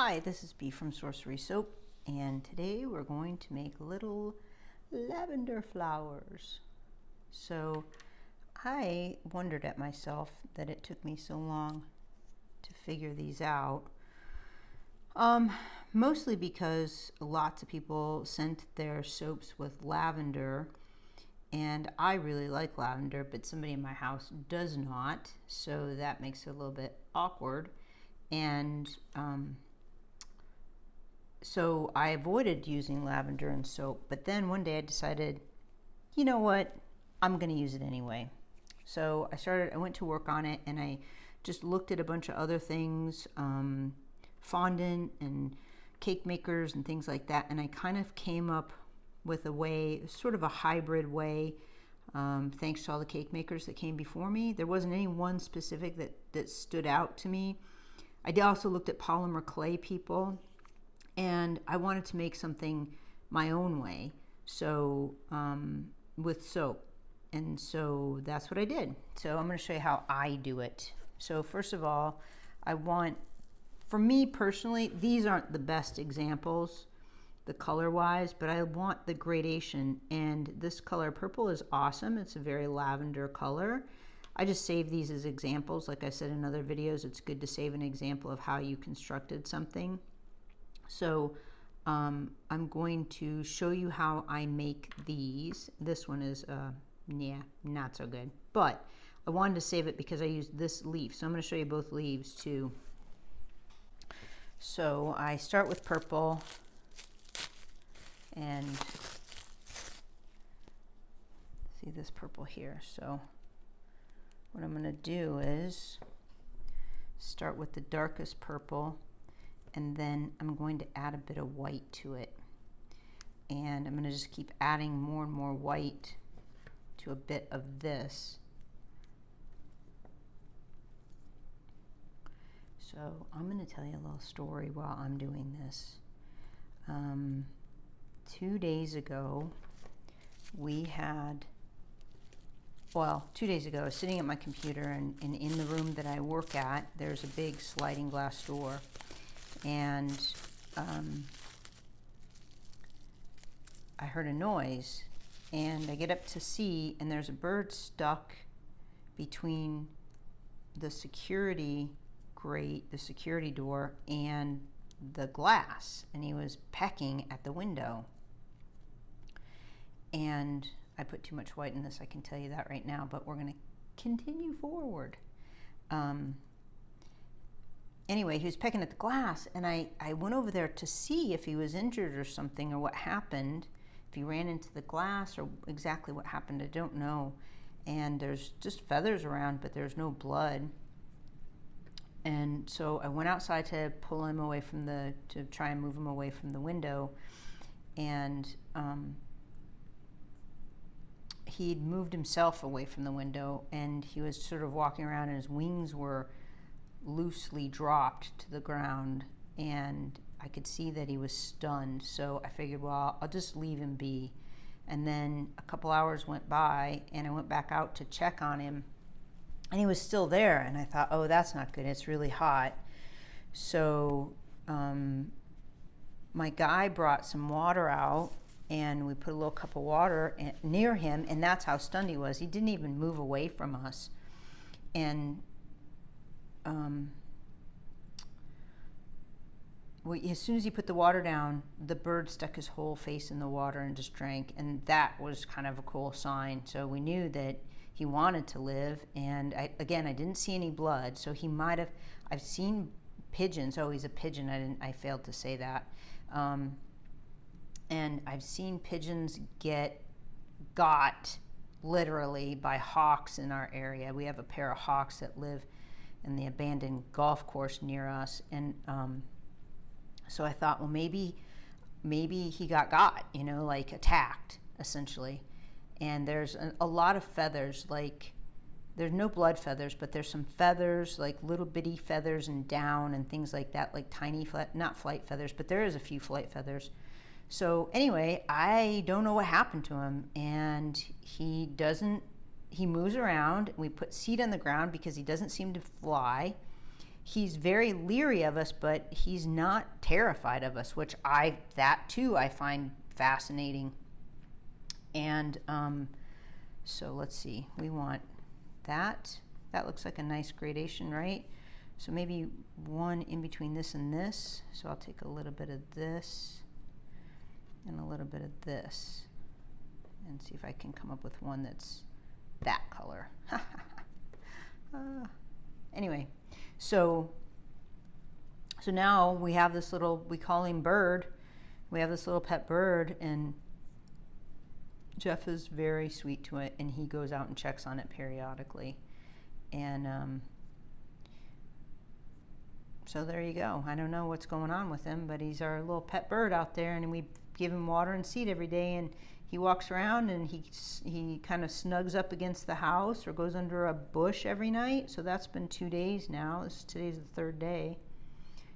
Hi, this is B from Sorcery Soap, and today we're going to make little lavender flowers. So I wondered at myself that it took me so long to figure these out. Mostly because lots of people sent their soaps with lavender, and I really like lavender, but somebody in my house does not, so that makes it a little bit awkward. And so I avoided using lavender in soap, but then one day I decided, you know what, I'm going to use it anyway. So I went to work on it, and I just looked at a bunch of other things, fondant and cake makers and things like that, and I kind of came up with a way, sort of a hybrid way, thanks to all the cake makers that came before me. There wasn't any one specific that stood out to me. I also looked at polymer clay people, and I wanted to make something my own way, so with soap. And so that's what I did. So I'm going to show you how I do it. So first of all, for me personally, these aren't the best examples, the color wise, but I want the gradation, and this color purple is awesome. It's a very lavender color. I just save these as examples. Like I said in other videos, it's good to save an example of how you constructed something. So I'm going to show you how I make these. This one is, yeah, not so good. But I wanted to save it because I used this leaf. So I'm going to show you both leaves too. So I start with purple, and see this purple here. So what I'm going to do is start with the darkest purple, and then I'm going to add a bit of white to it, and I'm going to just keep adding more and more white to a bit of this. So I'm going to tell you a little story while I'm doing this. 2 days ago I was sitting at my computer, and in the room that I work at, there's a big sliding glass door. And I heard a noise, and I get up to see, and there's a bird stuck between the security grate, the security door, and the glass, and he was pecking at the window. And I put too much white in this, I can tell you that right now, but we're going to continue forward. Anyway, he was pecking at the glass, and I went over there to see if he was injured or something, or what happened, if he ran into the glass, or exactly what happened, I don't know. And there's just feathers around, but there's no blood. And so I went outside to pull him away to try and move him away from the window, and he'd moved himself away from the window, and he was sort of walking around, and his wings were loosely dropped to the ground, and I could see that he was stunned. So I figured, well, I'll just leave him be. And then a couple hours went by, and I went back out to check on him, and he was still there. And I thought, oh, that's not good, it's really hot. So my guy brought some water out, and we put a little cup of water near him, and that's how stunned he was. He didn't even move away from us. And as soon as he put the water down, the bird stuck his whole face in the water and just drank, and that was kind of a cool sign. So we knew that he wanted to live, and I didn't see any blood, so he might have. I've seen pigeons. Oh, he's a pigeon. I failed to say that. And I've seen pigeons got literally by hawks in our area. We have a pair of hawks that live in the abandoned golf course near us, and so I thought, well, maybe he got, like attacked, essentially. And there's a lot of feathers, like there's no blood feathers, but there's some feathers, like little bitty feathers and down and things like that, like tiny, not flight feathers, but there is a few flight feathers. So anyway, I don't know what happened to him, and he moves around. We put seed on the ground because he doesn't seem to fly. he's very leery of us, but he's not terrified of us, which that too I find fascinating. And so let's see, we want that. That looks like a nice gradation, right? So maybe one in between this and this. So I'll take a little bit of this and a little bit of this and see if I can come up with one that's that color. Anyway, so now we have this little, we call him Bird. We have this little pet bird, and Jeff is very sweet to it, and he goes out and checks on it periodically. And so there you go. I don't know what's going on with him, but he's our little pet bird out there, and we give him water and seed every day, and he walks around and he kind of snugs up against the house or goes under a bush every night. So that's been 2 days now. Today's the third day.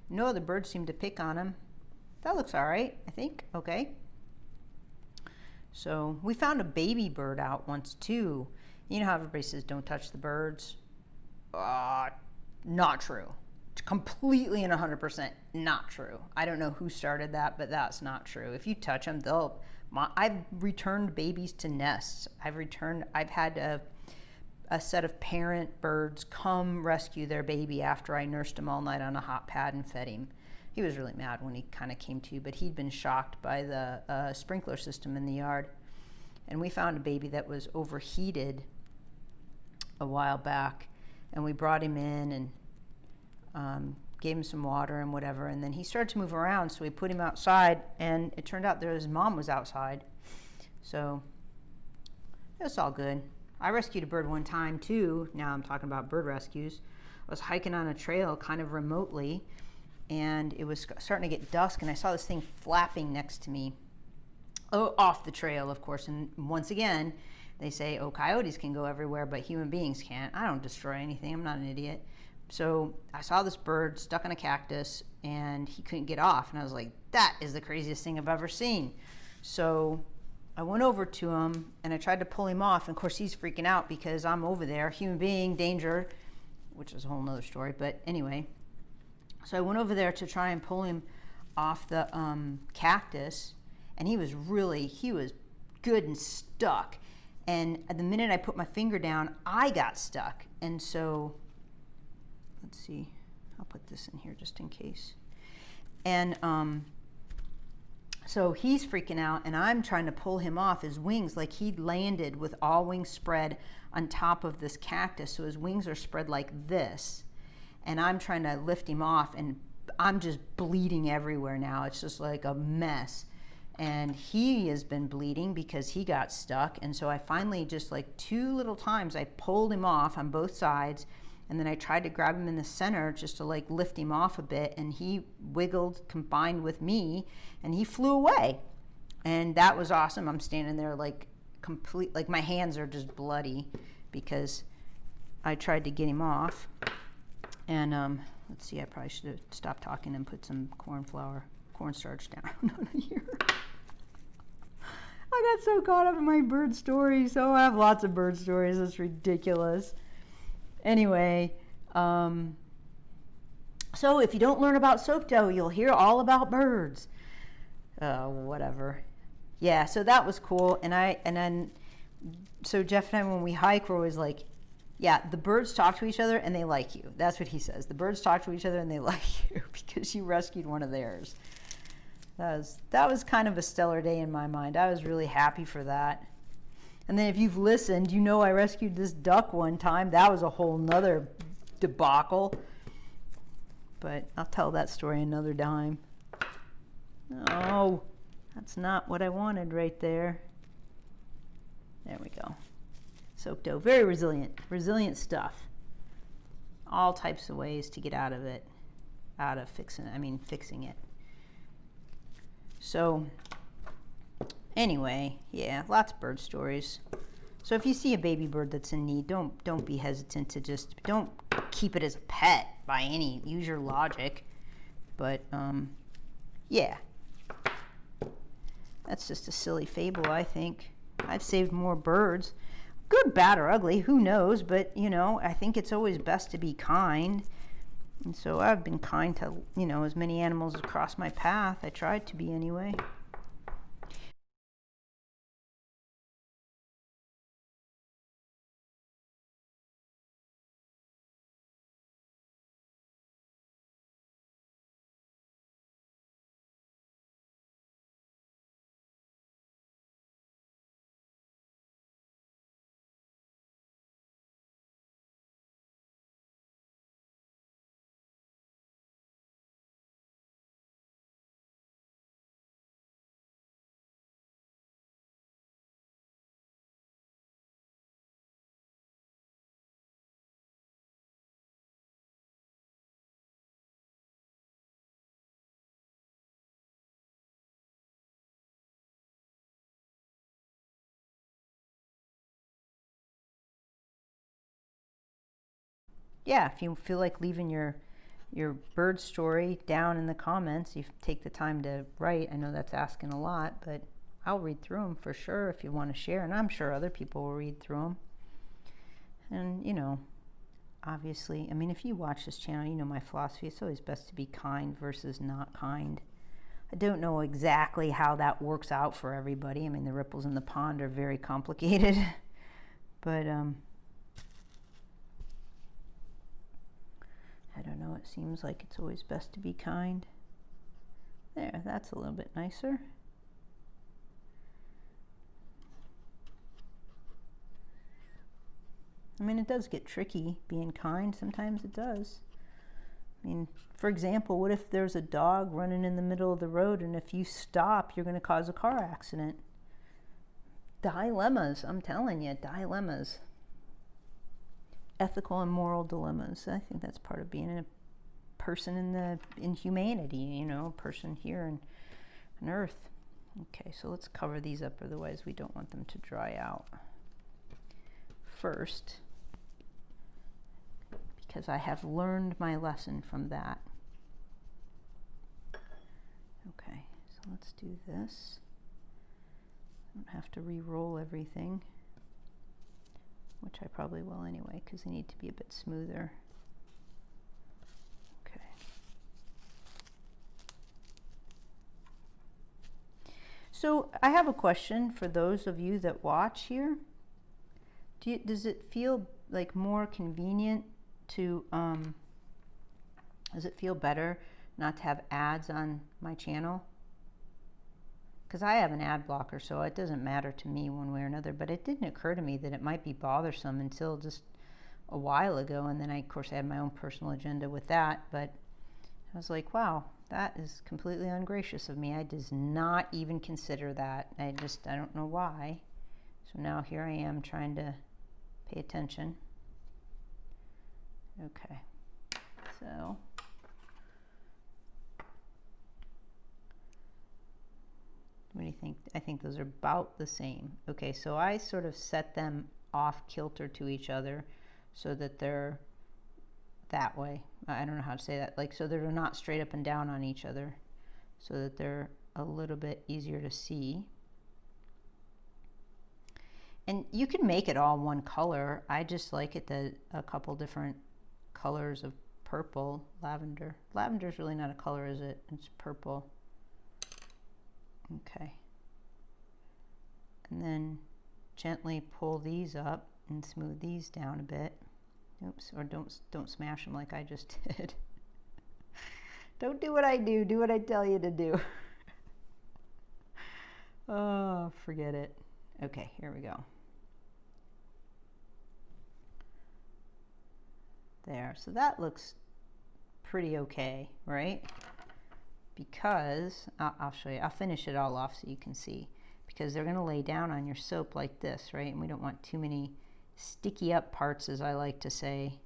No other birds seem to pick on him. That looks all right, I think. Okay. So we found a baby bird out once too. You know how everybody says don't touch the birds? Not true. Completely and 100% not true. I don't know who started that, but that's not true. If you touch them, I've returned babies to nests. I've had a set of parent birds come rescue their baby after I nursed him all night on a hot pad and fed him. He was really mad when he kind of came to, but he'd been shocked by the sprinkler system in the yard. And we found a baby that was overheated a while back, and we brought him in and gave him some water and whatever, and then he started to move around, so we put him outside, and it turned out his mom was outside. So it was all good. I rescued a bird one time too. Now I'm talking about bird rescues. I was hiking on a trail kind of remotely, and it was starting to get dusk, and I saw this thing flapping next to me. Off the trail, of course, and once again, they say, coyotes can go everywhere, but human beings can't. I don't destroy anything. I'm not an idiot. So I saw this bird stuck on a cactus, and he couldn't get off, and I was like, that is the craziest thing I've ever seen. So I went over to him, and I tried to pull him off, and of course he's freaking out because I'm over there, human being, danger, which is a whole nother story, but anyway. So I went over there to try and pull him off the cactus, and he was good and stuck. And the minute I put my finger down, I got stuck. And so, let's see, I'll put this in here just in case. And so he's freaking out, and I'm trying to pull him off his wings, like he'd landed with all wings spread on top of this cactus. So his wings are spread like this. And I'm trying to lift him off, and I'm just bleeding everywhere now. It's just like a mess. And he has been bleeding because he got stuck. And so I finally, just like 2 little times, I pulled him off on both sides, and then I tried to grab him in the center just to like lift him off a bit, and he wiggled, combined with me, and he flew away. And that was awesome. I'm standing there like like my hands are just bloody because I tried to get him off. And let's see, I probably should have stopped talking and put some cornstarch down here. I got so caught up in my bird stories. I have lots of bird stories. It's ridiculous. Anyway, so if you don't learn about soap dough, you'll hear all about birds. Whatever. Yeah, so that was cool. So Jeff and I, when we hike, we're always like, yeah, the birds talk to each other and they like you. That's what he says. The birds talk to each other and they like you because you rescued one of theirs. That was kind of a stellar day in my mind. I was really happy for that. And then if you've listened, you know I rescued this duck one time. That was a whole nother debacle. But I'll tell that story another time. Oh, that's not what I wanted right there. There we go. Soap dough, very resilient stuff. All types of ways to get out of fixing it. So anyway, yeah, lots of bird stories. So if you see a baby bird that's in need, don't be hesitant to don't keep it as a pet by any, use your logic. But yeah, that's just a silly fable, I think. I've saved more birds. Good, bad, or ugly, who knows? But, I think it's always best to be kind. And so I've been kind to, you know, as many animals as cross my path. I tried to be anyway. Yeah, if you feel like leaving your bird story down in the comments, you take the time to write. I know that's asking a lot, but I'll read through them for sure if you want to share, and I'm sure other people will read through them. And, you know, obviously, I mean, if you watch this channel, you know my philosophy. It's always best to be kind versus not kind. I don't know exactly how that works out for everybody. I mean, the ripples in the pond are very complicated, but I don't know, it seems like it's always best to be kind. There, that's a little bit nicer. I mean, it does get tricky being kind. Sometimes it does. I mean, for example, what if there's a dog running in the middle of the road and if you stop, you're going to cause a car accident? Dilemmas, I'm telling you, dilemmas. Ethical and moral dilemmas. I think that's part of being a person in humanity, you know, a person here on Earth. Okay, so let's cover these up, otherwise we don't want them to dry out. First, because I have learned my lesson from that. Okay, so let's do this. I don't have to re-roll everything, which I probably will anyway, because they need to be a bit smoother. Okay. So I have a question for those of you that watch here. Does it feel like more convenient to, does it feel better not to have ads on my channel? Because I have an ad blocker, so it doesn't matter to me one way or another, but it didn't occur to me that it might be bothersome until just a while ago, and then of course I had my own personal agenda with that, but I was like, wow, that is completely ungracious of me. I did not even consider that. I don't know why. So now here I am trying to pay attention. Okay, so what do you think? I think those are about the same. Okay, so I sort of set them off kilter to each other so that they're that way. I don't know how to say that. Like, so they're not straight up and down on each other, so that they're a little bit easier to see. And you can make it all one color. I just like it that a couple different colors of purple. Lavender. Lavender is really not a color, is it? It's purple. Okay. And then gently pull these up and smooth these down a bit. Oops, or don't smash them like I just did. Don't do what I do. Do what I tell you to do. Oh, forget it. Okay, here we go. There, so that looks pretty okay, right? Because, I'll show you, I'll finish it all off so you can see. Because they're gonna lay down on your soap like this, right? And we don't want too many sticky up parts, as I like to say.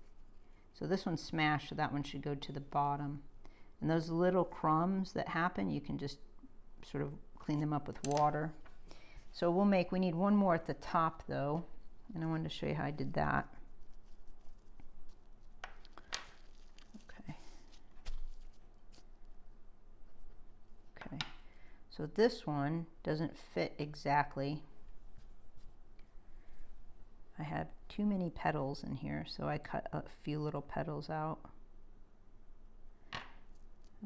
So this one's smashed, so that one should go to the bottom. And those little crumbs that happen, you can just sort of clean them up with water. So we need one more at the top though, and I wanted to show you how I did that. So this one doesn't fit exactly. I have too many petals in here, so I cut a few little petals out.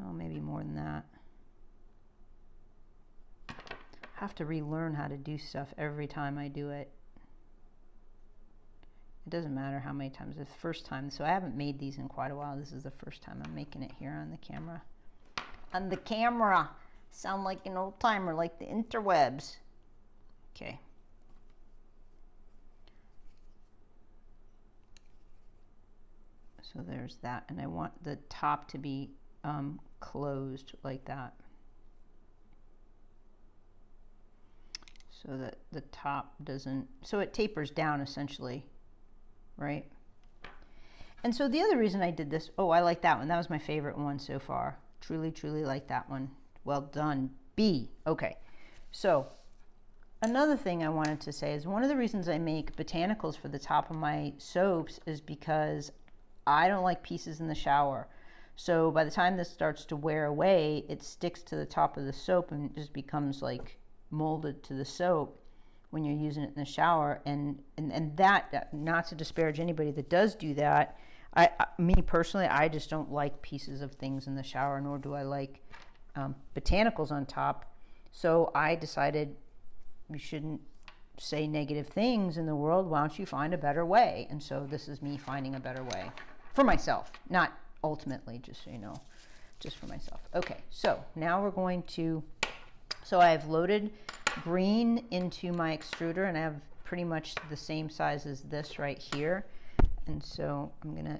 Oh, maybe more than that. I have to relearn how to do stuff every time I do it. It doesn't matter how many times. It's the first time. So I haven't made these in quite a while. This is the first time I'm making it here on the camera. On the camera. Sound like an old timer, like the interwebs. Okay. So there's that. And I want the top to be closed like that. So that the top doesn't, so it tapers down essentially, right? And so the other reason I did this, oh, I like that one. That was my favorite one so far. Truly, truly like that one. Well done, B. Okay, so another thing I wanted to say is one of the reasons I make botanicals for the top of my soaps is because I don't like pieces in the shower. So by the time this starts to wear away, it sticks to the top of the soap and it just becomes like molded to the soap when you're using it in the shower. And that, not to disparage anybody that does do that, me personally, I just don't like pieces of things in the shower, nor do I like botanicals on top. So I decided you shouldn't say negative things in the world. Why don't you find a better way? And so this is me finding a better way for myself, not ultimately, just so you know, just for myself. Okay, so now we're going to, so I've loaded green into my extruder and I have pretty much the same size as this right here. And so I'm gonna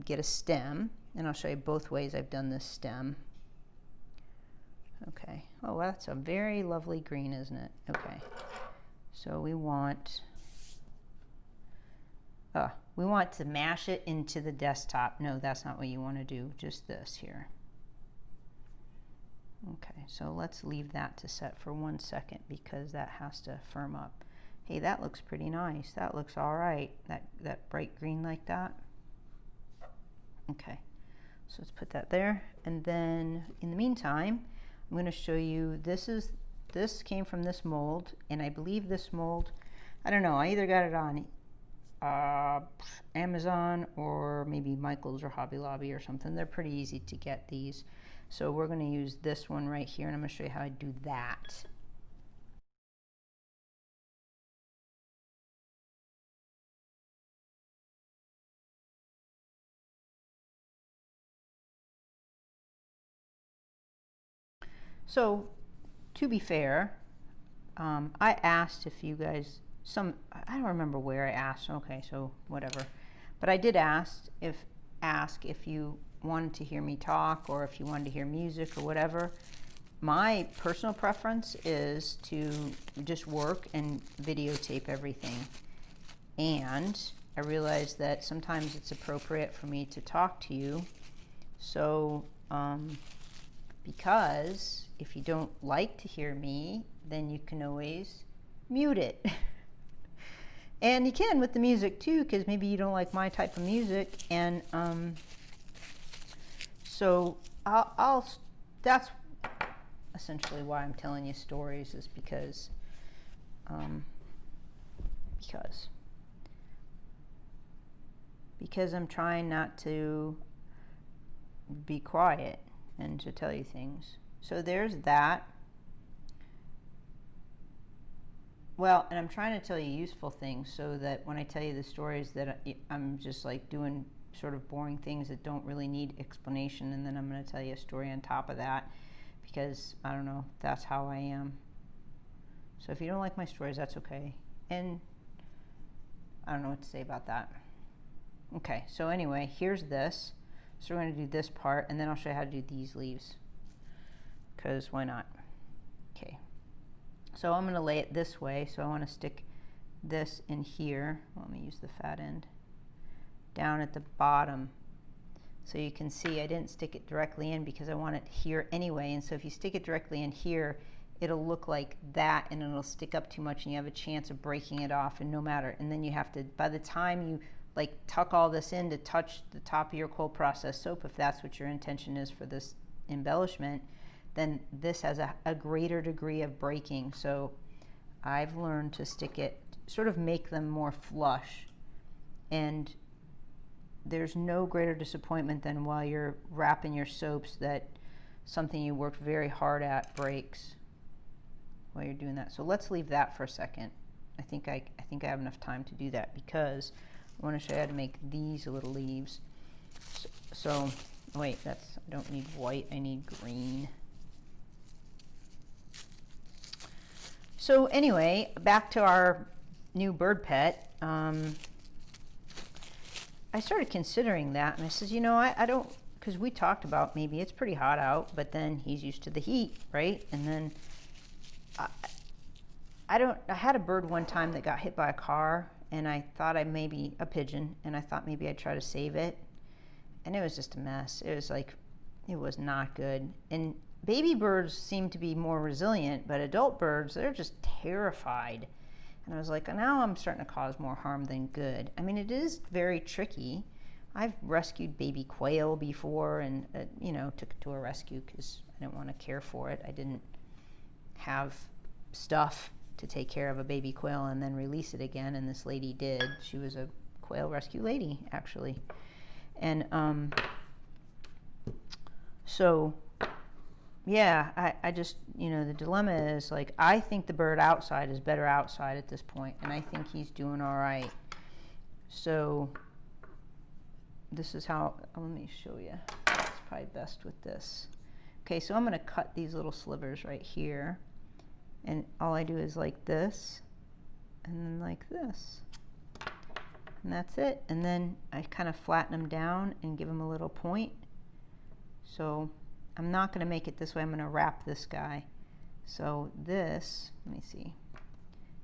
get a stem and I'll show you both ways I've done this stem. Okay, oh, that's a very lovely green, isn't it? Okay, so we want to mash it into the desktop. No, that's not what you want to do, just this here. Okay, so let's leave that to set for 1 second because that has to firm up. Hey, that looks pretty nice. That looks all right, that bright green like that. Okay, so let's put that there. And then in the meantime, I'm going to show you, this came from this mold, and I believe this mold, I don't know, I either got it on Amazon or maybe Michael's or Hobby Lobby or something. They're pretty easy to get these. So we're going to use this one right here, and I'm going to show you how I do that. So to be fair, I asked if you guys, I don't remember where I asked, okay, so whatever. But I did ask if you wanted to hear me talk or if you wanted to hear music or whatever. My personal preference is to just work and videotape everything. And I realized that sometimes it's appropriate for me to talk to you. So, because if you don't like to hear me, then you can always mute it. And you can with the music too, because maybe you don't like my type of music. And so that's essentially why I'm telling you stories, is because I'm trying not to be quiet and to tell you things. So there's that. Well, and I'm trying to tell you useful things so that when I tell you the stories that I'm just like doing sort of boring things that don't really need explanation, and then I'm going to tell you a story on top of that because, I don't know, that's how I am. So if you don't like my stories, that's okay. And I don't know what to say about that. Okay, so anyway, here's this. So we're going to do this part, and then I'll show you how to do these leaves, because why not? Okay, so I'm going to lay it this way. So I want to stick this in here. Let me use the fat end. Down at the bottom. So you can see I didn't stick it directly in because I want it here anyway. And so if you stick it directly in here, it'll look like that and it'll stick up too much and you have a chance of breaking it off, and no matter. And then you have to, by the time you like tuck all this in to touch the top of your cold process soap, if that's what your intention is for this embellishment, then this has a greater degree of breaking. So I've learned to stick it, sort of make them more flush. And there's no greater disappointment than while you're wrapping your soaps that something you worked very hard at breaks while you're doing that. So let's leave that for a second. I think I have enough time to do that because I want to show you how to make these little leaves. So wait, I don't need white, I need green. So anyway, back to our new bird pet. I started considering that, and I said, you know, I don't, because we talked about maybe it's pretty hot out, but then he's used to the heat, right? And then I had a bird one time that got hit by a car, and I thought maybe a pigeon, and I thought maybe I'd try to save it, and it was just a mess. It was like, it was not good. And baby birds seem to be more resilient, but adult birds, they're just terrified. And I was like, now I'm starting to cause more harm than good. I mean, it is very tricky. I've rescued baby quail before and, you know, took it to a rescue because I didn't want to care for it. I didn't have stuff to take care of a baby quail and then release it again. And this lady did. She was a quail rescue lady, actually. And so, yeah, I just, you know, the dilemma is like, I think the bird outside is better outside at this point, and I think he's doing all right. So this is how, let me show you. It's probably best with this. Okay, so I'm going to cut these little slivers right here, and all I do is like this, and then like this. And that's it. And then I kind of flatten them down and give them a little point. So I'm not going to make it this way. I'm going to wrap this guy. So this, let me see.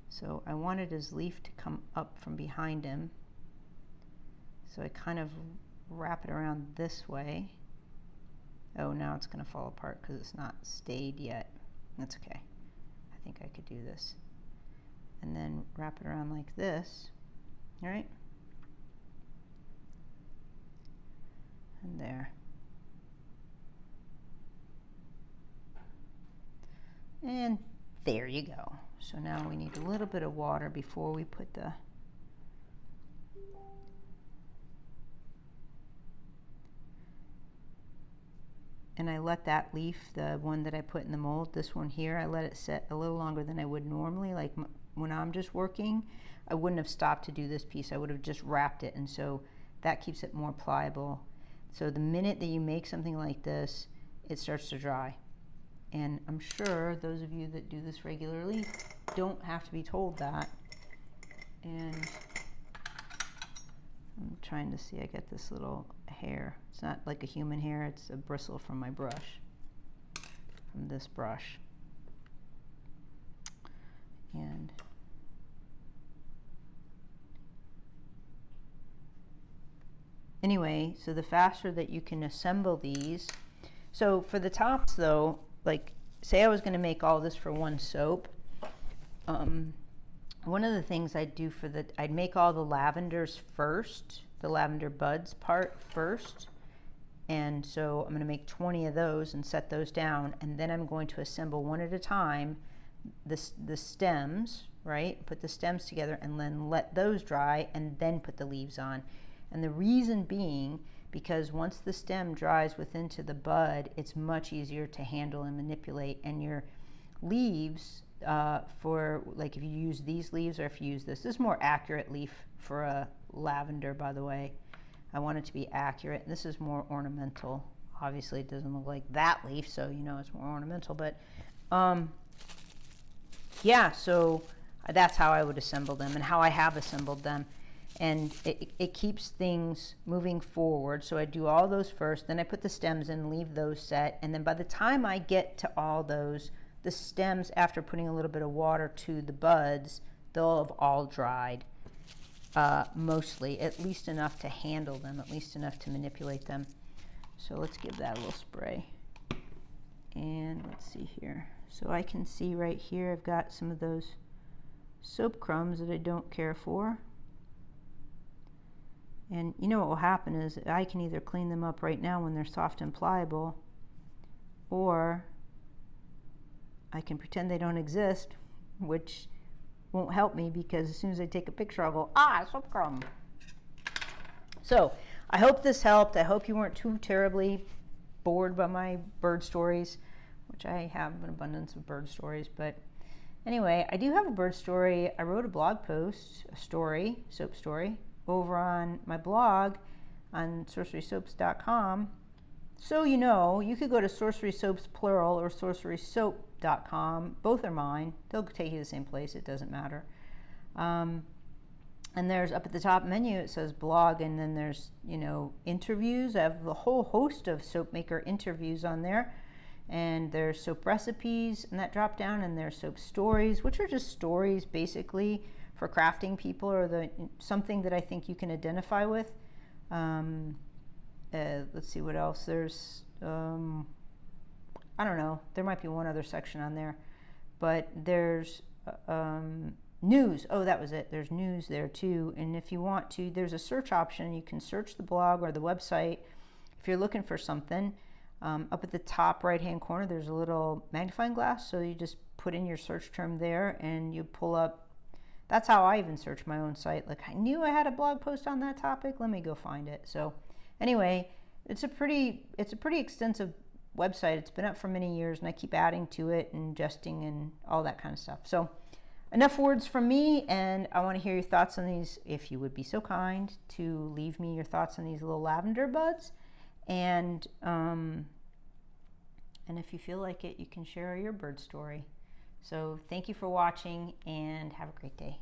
So I wanted his leaf to come up from behind him. So I kind of wrap it around this way. Oh, now it's going to fall apart because it's not stayed yet. That's okay. I think I could do this. And then wrap it around like this. All right? And there. And there you go. So now we need a little bit of water before we put the and I let that leaf, the one that I put in the mold, this one here, I let it set a little longer than I would normally. Like when I'm just working, I wouldn't have stopped to do this piece. I would have just wrapped it, and so that keeps it more pliable. So the minute that you make something like this, it starts to dry. And I'm sure those of you that do this regularly don't have to be told that. And I'm trying to see, I get this little hair. It's not like a human hair, it's a bristle from my brush, from this brush. And anyway, so the faster that you can assemble these. So for the tops though, like say I was going to make all this for one soap, one of the things I'd do I'd make all the lavenders first, the lavender buds part first, and so I'm going to make 20 of those and set those down, and then I'm going to assemble one at a time the stems, right? Put the stems together and then let those dry and then put the leaves on. And the reason being, because once the stem dries within to the bud, it's much easier to handle and manipulate, and your leaves, for like if you use these leaves or if you use this is more accurate leaf for a lavender, by the way. I want it to be accurate. This is more ornamental. Obviously it doesn't look like that leaf, so you know it's more ornamental, but yeah, so that's how I would assemble them and how I have assembled them. And it keeps things moving forward. So I do all those first, then I put the stems in, leave those set, and then by the time I get to all those, the stems, after putting a little bit of water to the buds, they'll have all dried, mostly, at least enough to handle them, at least enough to manipulate them. So let's give that a little spray. And let's see here. So I can see right here I've got some of those soap crumbs that I don't care for. And you know what will happen is I can either clean them up right now when they're soft and pliable, or I can pretend they don't exist, which won't help me because as soon as I take a picture I'll go, ah, soap crumb. So I hope this helped. I hope you weren't too terribly bored by my bird stories, which I have an abundance of bird stories. But anyway, I do have a bird story. I wrote a blog post, a story, soap story, over on my blog on sorcerysoaps.com. So you could go to Sorcery Soaps plural or sorcerysoap.com. Both are mine. They'll take you to the same place. It doesn't matter. And there's up at the top menu, it says blog, and then there's, interviews. I have a whole host of soap maker interviews on there. And there's soap recipes and that drop down, and there's soap stories, which are just stories basically for crafting people, or something that I think you can identify with. Let's see what else. There's, I don't know, there might be one other section on there, but there's news. Oh, that was it. There's news there too. And if you want to, there's a search option. You can search the blog or the website if you're looking for something. Up at the top right hand corner, there's a little magnifying glass. So you just put in your search term there and you pull up. That's how I even search my own site. Like, I knew I had a blog post on that topic. Let me go find it. So anyway, it's a pretty extensive website. It's been up for many years, and I keep adding to it and adjusting and all that kind of stuff. So enough words from me, and I want to hear your thoughts on these. If you would be so kind to leave me your thoughts on these little lavender buds, and if you feel like it, you can share your bird story. So thank you for watching, and have a great day.